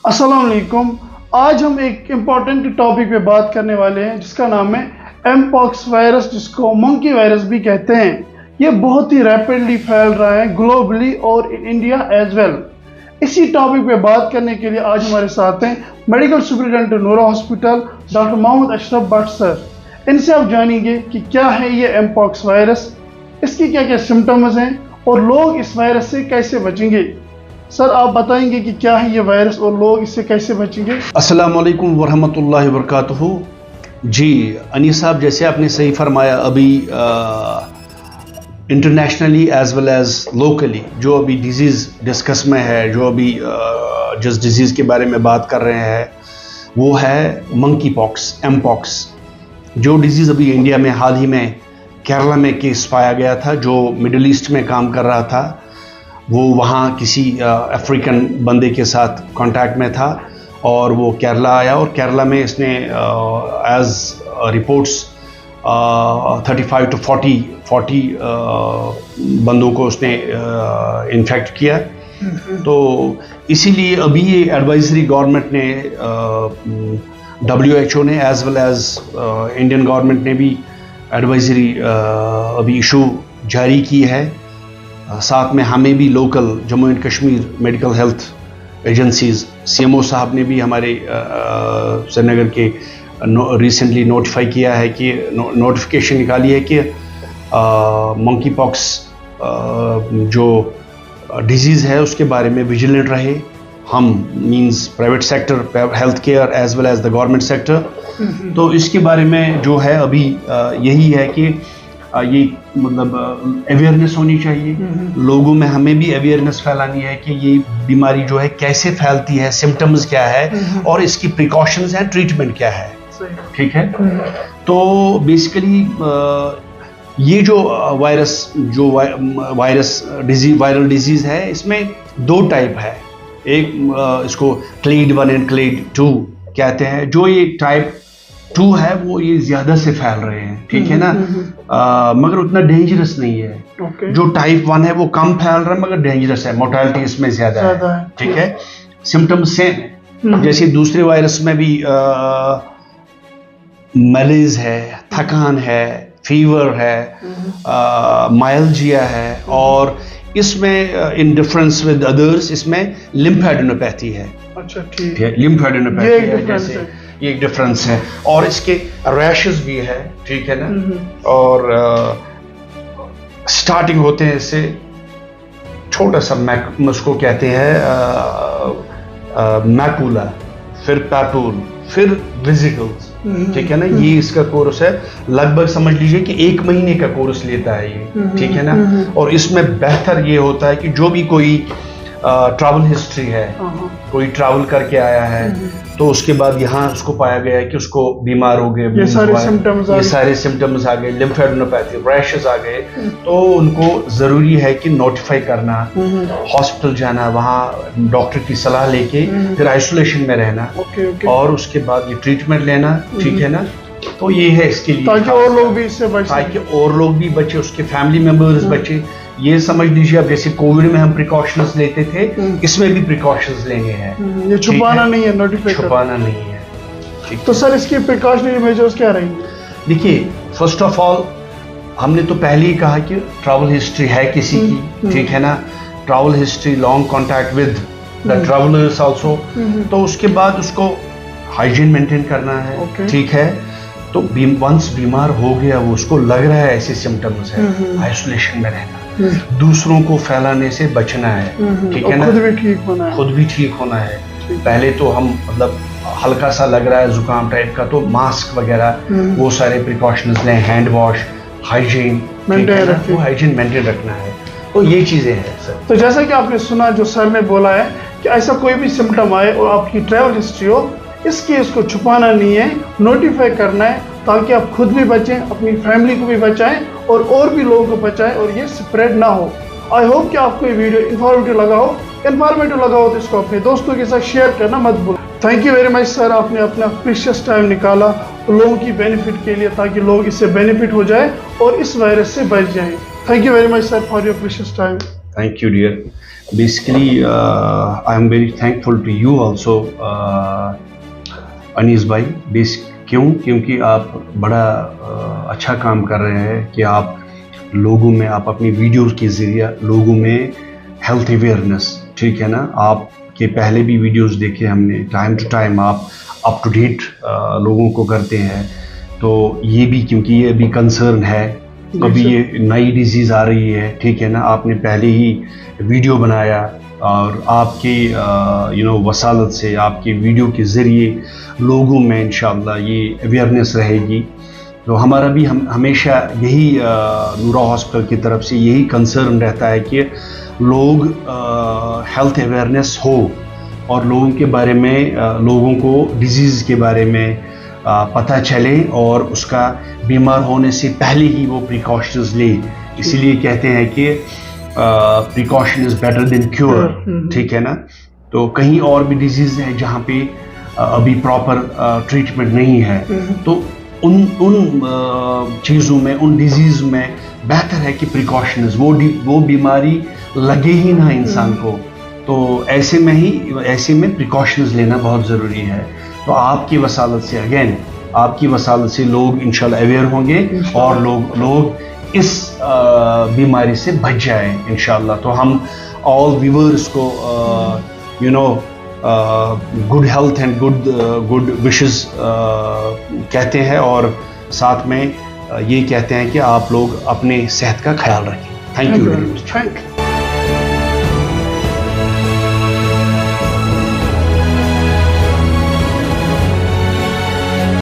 अस्सलाम वालेकुम। आज हम एक इम्पॉर्टेंट टॉपिक पे बात करने वाले हैं जिसका नाम है एमपॉक्स वायरस, जिसको मंकी वायरस भी कहते हैं। ये बहुत ही रैपिडली फैल रहा है ग्लोबली और इन इंडिया एज वेल। इसी टॉपिक पे बात करने के लिए आज हमारे साथ हैं medical superintendent Noora hospital doctor Mohammad Ashraf Bhatt sir. इनसे आप जानेंगे कि क्या है ये एमपॉक्स वायरस, इसकी क्या क्या सिम्टम्स हैं और लोग इस वायरस से कैसे बचेंगे। सर आप बताएंगे कि क्या है ये वायरस और लोग इससे कैसे बचेंगे। अस्सलाम वालेकुम वरहमतुल्लाहि वबरकातुहू। जी अनीस साहब, जैसे आपने सही फरमाया, अभी internationally as well as locally जो अभी डिजीज़ डिस्कस में है, जो अभी जिस डिजीज़ के बारे में बात कर रहे हैं वो है मंकी पॉक्स, एमपॉक्स। जो डिजीज़ अभी इंडिया में हाल ही में केरला में केस पाया गया था, जो मिडिल ईस्ट में काम कर रहा था, वो वहाँ किसी अफ्रीकन बंदे के साथ कांटेक्ट में था और वो केरला आया और केरला में इसने एज रिपोर्ट्स 35 to 40 बंदों को उसने इन्फेक्ट किया। तो इसीलिए अभी ये एडवाइजरी गवर्नमेंट ने, WHO ने as well as Indian government ने भी एडवाइजरी अभी इशू जारी की है। साथ में हमें भी local Jammu and Kashmir medical health agencies, CMO साहब ने भी हमारे श्रीनगर के रिसेंटली नोटिफाई किया है कि नोटिफिकेशन निकाली है कि मंकी पॉक्स जो डिजीज़ है उसके बारे में विजिलेंट रहे हम, means private sector, health care as well as the government sector. तो इसके बारे में जो है अभी यही है कि ये मतलब अवेयरनेस होनी चाहिए लोगों में। हमें भी अवेयरनेस फैलानी है कि ये बीमारी जो है कैसे फैलती है, सिम्टम्स क्या है और इसकी प्रिकॉशंस हैं, ट्रीटमेंट क्या है। ठीक है। तो बेसिकली ये जो वायरल डिजीज है, इसमें दो टाइप है। एक इसको क्लेड 1 एंड क्लेड 2 कहते हैं। जो ये टाइप 2 है वो ये ज्यादा से फैल रहे हैं, ठीक है ना, मगर उतना डेंजरस नहीं है। जो टाइप 1 है वो कम फैल रहा है मगर डेंजरस है, मोर्टेलिटी इसमें ज्यादा है। ठीक है। सिम्टम्स सेम है जैसे दूसरे वायरस में भी, मलेज है, थकान है, फीवर है, माइल्जिया है, और इसमें इन डिफरेंस विद अदर्स इसमें लिम्फेडेनोपैथी है। अच्छा, ठीक है। लिम्फेडेनोपैथी है, जैसे ये एक डिफरेंस है। और इसके रैशेस भी है, ठीक है ना। और स्टार्टिंग होते हैं इससे छोटा सा उसको कहते हैं मैकुला, फिर पैपूल, फिर वेसिकल्स, ठीक है ना। ये इसका कोर्स है, लगभग समझ लीजिए कि 1 महीने का कोर्स लेता है ये, ठीक है ना। और इसमें बेहतर ये होता है कि जो भी कोई ट्रैवल हिस्ट्री है, कोई ट्रैवल करके आया है तो उसके बाद यहाँ उसको पाया गया है कि उसको बीमार हो गए, ये सारे सिम्टम्स आ गए, लिम्फेडेनोपैथी, रैशेस आ गए, तो उनको जरूरी है कि नोटिफाई करना, हॉस्पिटल जाना, वहाँ डॉक्टर की सलाह लेके फिर आइसोलेशन में रहना, और उसके बाद ये ट्रीटमेंट लेना, ठीक है ना। तो ये है इसके लिए, ताकि और लोग भी इससे बचे, ताकि और लोग भी बचे, उसके फैमिली मेंबर्स बचे। ये समझ लीजिए अब जैसे कोविड में हम प्रिकॉशंस लेते थे, इसमें भी प्रिकॉशंस लेने हैं। ये छुपाना नहीं है, नोटिफाई छुपाना नहीं है। तो सर इसकी प्रिकॉशनरी मेजर्स क्या रहेंगे? देखिए, फर्स्ट ऑफ ऑल हमने तो पहले ही कहा कि ट्रैवल हिस्ट्री है किसी की, ठीक है ना, travel history, long contact with the travellers also, तो उसके बाद उसको हाइजीन मेंटेन करना है, ठीक है। तो वंस बीमार हो गया, वो उसको लग रहा है ऐसे सिम्टम्स है, आइसोलेशन में रहना, दूसरों को फैलाने से बचना है, ठीक है ना, खुद भी ठीक होना है। पहले तो हम मतलब हल्का सा लग रहा है जुकाम टाइप का, तो मास्क वगैरह वो सारे प्रिकॉशंस लें, हैंड वॉश, हाइजीन मेंटेन रखना है। तो ये चीजें हैं सर। तो जैसा कि आपने सुना, जो सर ने बोला है कि ऐसा कोई भी सिम्टम आए और आपकी ट्रैवल हिस्ट्री हो, इस केस को छुपाना नहीं है, नोटिफाई करना है, ताकि आप खुद भी बचें, अपनी फैमिली को भी बचाएं और भी लोगों को बचाएं और ये स्प्रेड ना हो। आई होप कि आपको ये वीडियो इन्फॉर्मेटिव लगा हो तो इसको अपने दोस्तों के साथ शेयर करना मत भूलें। Thank you very much sir, आपने अपना प्रीशियस टाइम निकाला लोगों की बेनिफिट के लिए, ताकि लोग इससे बेनिफिट हो जाए और इस वायरस से बच जाएं। Thank you very much sir for your precious time. Thank you, dear. Basically, I am very thankful to you also, Anis भाई। क्योंकि आप बड़ा अच्छा काम कर रहे हैं कि आप लोगों में, आप अपनी वीडियोस के ज़रिए लोगों में हेल्थ अवेयरनेस, ठीक है ना, आपके पहले भी वीडियोस देखे हमने, टाइम टू टाइम आप अप टू डेट लोगों को करते हैं। तो ये भी, क्योंकि ये अभी कंसर्न है, अभी ये नई डिजीज़ आ रही है, ठीक है ना, आपने पहले ही वीडियो बनाया और आपके वसालत से, आपके वीडियो के ज़रिए लोगों में इंशाअल्लाह ये अवेयरनेस रहेगी। तो हमारा भी हमेशा यही नूरा हॉस्पिटल की तरफ से यही कंसर्न रहता है कि लोग हेल्थ अवेयरनेस हो और लोगों के बारे में, लोगों को डिजीज़ के बारे में पता चले और उसका बीमार होने से पहले ही वो प्रिकॉशंस ले। इसीलिए कहते हैं कि precaution is better than cure, ठीक है ना। तो कहीं और भी डिजीज़ है जहाँ पे अभी प्रॉपर ट्रीटमेंट नहीं है, तो उन चीज़ों में, उन डिजीज़ में बेहतर है कि प्रिकॉशंस, वो बीमारी लगे ही ना इंसान को। तो ऐसे में प्रिकॉशंस लेना बहुत ज़रूरी है। तो आपकी वसालत से, अगेन आपकी वसालत से लोग इंशाल्लाह अवेयर होंगे और लोग इस बीमारी से बच जाएं इंशाल्लाह। तो हम ऑल व्यूअर्स को good health and good wishes कहते हैं और साथ में ये कहते हैं कि आप लोग अपने सेहत का ख्याल रखें। Thank you very much.